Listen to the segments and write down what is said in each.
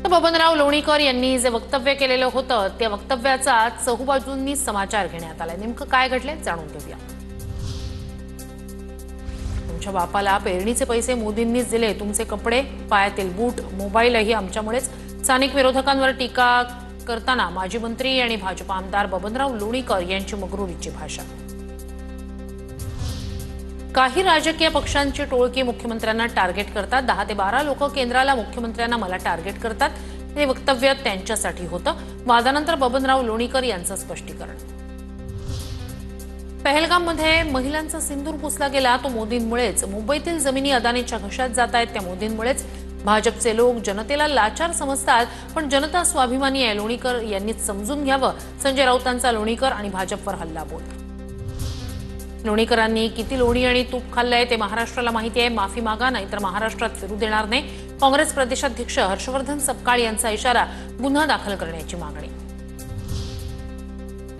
तर बबनराव लोणीकर यांनी जे वक्तव्य केलेलं होतं त्या वक्तव्याचा चहूबाजूंनी समाचार घेण्यात आलाय। नेमकं काय घडलंय जाणून घेऊया। तुमच्या बापाला पेरणीचे पैसे मोदींनीच दिले, तुमचे कपडे, पायातील बूट, मोबाईलही आमच्यामुळेच। स्थानिक विरोधकांवर टीका करताना माजी मंत्री आणि भाजपा आमदार बबनराव लोणीकर यांची मगरुरीची भाषा। काही राजकीय पक्षांची टोळकी मुख्यमंत्र्यांना टार्गेट करतात। 10 ते 12 लोक केंद्राला मुख्यमंत्र्यांना मला टार्गेट करतात। हे वक्तव्य त्यांच्यासाठी होतं। वादानंतर बबनराव लोणीकर यांचं स्पष्टीकरण। पहलगाममध्ये महिलांचा सिंदूर पुसला गेला तो मोदींमुळेच। मुंबईतील जमिनी अदानीच्या घशात जात आहेत त्या मोदींमुळेच। भाजपचे लोक जनतेला लाचार समजतात, पण जनता स्वाभिमानी आहे, लोणीकर यांनी समजून घ्यावं। संजय राऊतांचा लोणीकर आणि भाजपवर हल्लाबोल। लोणीकरांनी किती लोणी आणि तूप खाल्लंय ते महाराष्ट्राला माहिती आहे। माफी मागा, नाहीतर महाराष्ट्रात फिरू देणार नाही। काँग्रेस प्रदेशाध्यक्ष हर्षवर्धन सपकाळ यांचा इशारा, गुन्हा दाखल करण्याची मागणी।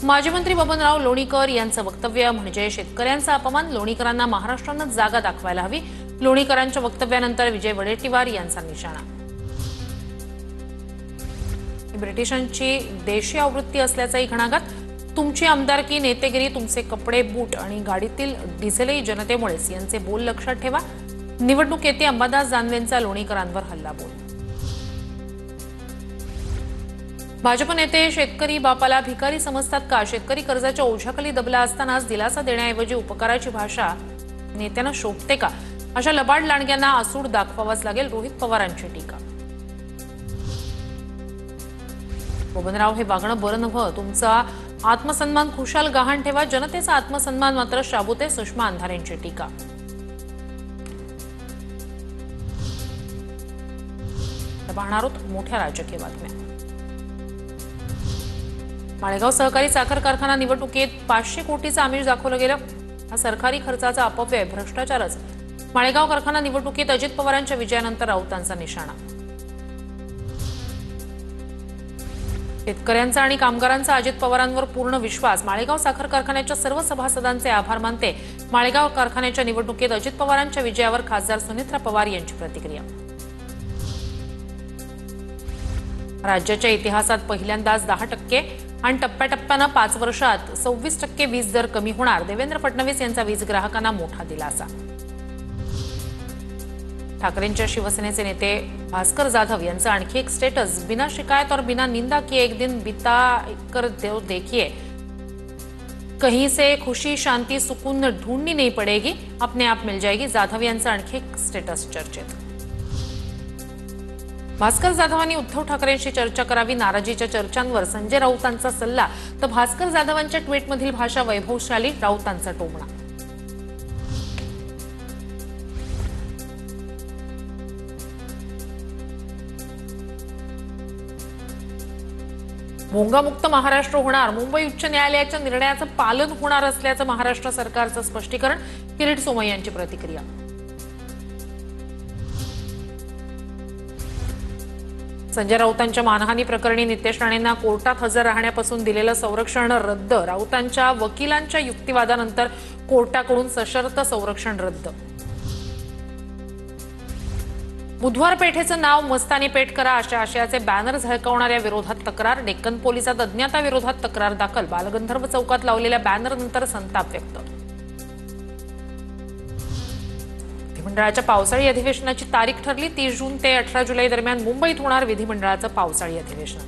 माजी मंत्री बबनराव लोणीकर यांचं वक्तव्य म्हणजे शेतकऱ्यांचा अपमान। लोणीकरांना महाराष्ट्रानं जागा दाखवायला हवी। लोणीकरांच्या वक्तव्यानंतर विजय वडेट्टीवार यांचा निशाणा। ब्रिटिशांची देशी आवृत्ती असल्याचाही घणाघात। तुमची आमदारकी, नेतेगिरी, तुमचे कपडे, बूट आणि गाडीतील डिझेलही जनतेमुळेच, यांचे बोल लक्षात ठेवा। निवडणूक येते, अंबादास दानवेंचा लोणीकरांवर हल्लाबोल। भाजप नेते शेतकरी बापाला भिकारी समजतात का? शेतकरी कर्जाच्या ओझ्याखाली दबला असतानाच दिलासा देण्याऐवजी उपकाराची भाषा नेत्यांना शोभते का? अशा लबाड लांडग्यांना आसूड दाखवावाच लागेल, रोहित पवारांची टीका। बबनराव, हे वागणं बरं नव्हतं। तुमचा आत्मसन्मान खुशाल गहाण ठेवा, जनतेचा आत्मसन्मान मात्र शाबूते, सुषमा अंधारेंची टीका। पाहणार आहोत मोठ्या राजकीय बातम्या। माळेगाव सहकारी साखर कारखाना निवडणुकीत 500 कोटीचं आमिष दाखवलं गेलं। हा सरकारी खर्चाचा अपव्यय, भ्रष्टाचारच। माळेगाव कारखाना निवडणुकीत अजित पवारांच्या विजयानंतर राऊतांचा निशाणा। शेतकऱ्यांचा आणि कामगारांचा अजित पवारांवर पूर्ण विश्वास। माळेगाव साखर कारखान्याच्या सर्व सभासदांचे आभार मानते। माळेगाव कारखान्याच्या निवडणुकीत अजित पवारांच्या विजयावर खासदार सुनेत्रा पवार यांची प्रतिक्रिया। राज्याच्या इतिहासात पहिल्यांदाच 10% आणि टप्प्याटप्प्यानं 5 वर्षात 26% वीज दर कमी होणार। देवेंद्र फडणवीस यांचा वीज ग्राहकांना मोठा दिलासा। ठाकरेंच्या शिवसेनेचे नेते भास्कर जाधव यांचा आणखी एक स्टेटस, बिना शिकायत और बिना निंदा किए एक दिन बिता कर दो देखिए, कहीं से खुशी शांति सुकून ढूंढनी नहीं पड़ेगी, अपने आप मिल जाएगी। जाधव यांचा आणखी एक स्टेटस चर्चेत। भास्कर जाधवांनी उद्धव ठाकरेंशी चर्चा करावी, नाराजीच्या चर्चांवर संजय राऊतांचा सल्ला। तर भास्कर जाधवांच्या ट्विटमधील भाषा वैभवशाली, राऊतांचा टोमणा। भोंगामुक्त महाराष्ट्र होणार, मुंबई उच्च न्यायालयाच्या निर्णयाचं पालन होणार असल्याचं महाराष्ट्र सरकारचं स्पष्टीकरण। किरीट सोमय्या यांची प्रतिक्रिया। संजय राऊतांच्या मानहानी प्रकरणी नितेश राणेंना कोर्टात हजर राहण्यापासून दिलेलं संरक्षण रद्द। राऊतांच्या वकिलांच्या युक्तिवादानंतर कोर्टाकडून सशर्त संरक्षण रद्द। बुधवार पेठेचं नाव मस्तानी पेठ करा, अशा आशयाचे बॅनर झळकावणाऱ्या विरोधात तक्रार। डेक्कन पोलिसात अज्ञाता विरोधात तक्रार दाखल। बालगंधर्व चौकात लावलेल्या बॅनरनंतर संताप व्यक्त। विधिमंडळाच्या पावसाळी अधिवेशनाची तारीख ठरली। 30 जून ते 18 जुलै दरम्यान मुंबईत होणार विधिमंडळाचं पावसाळी अधिवेशन।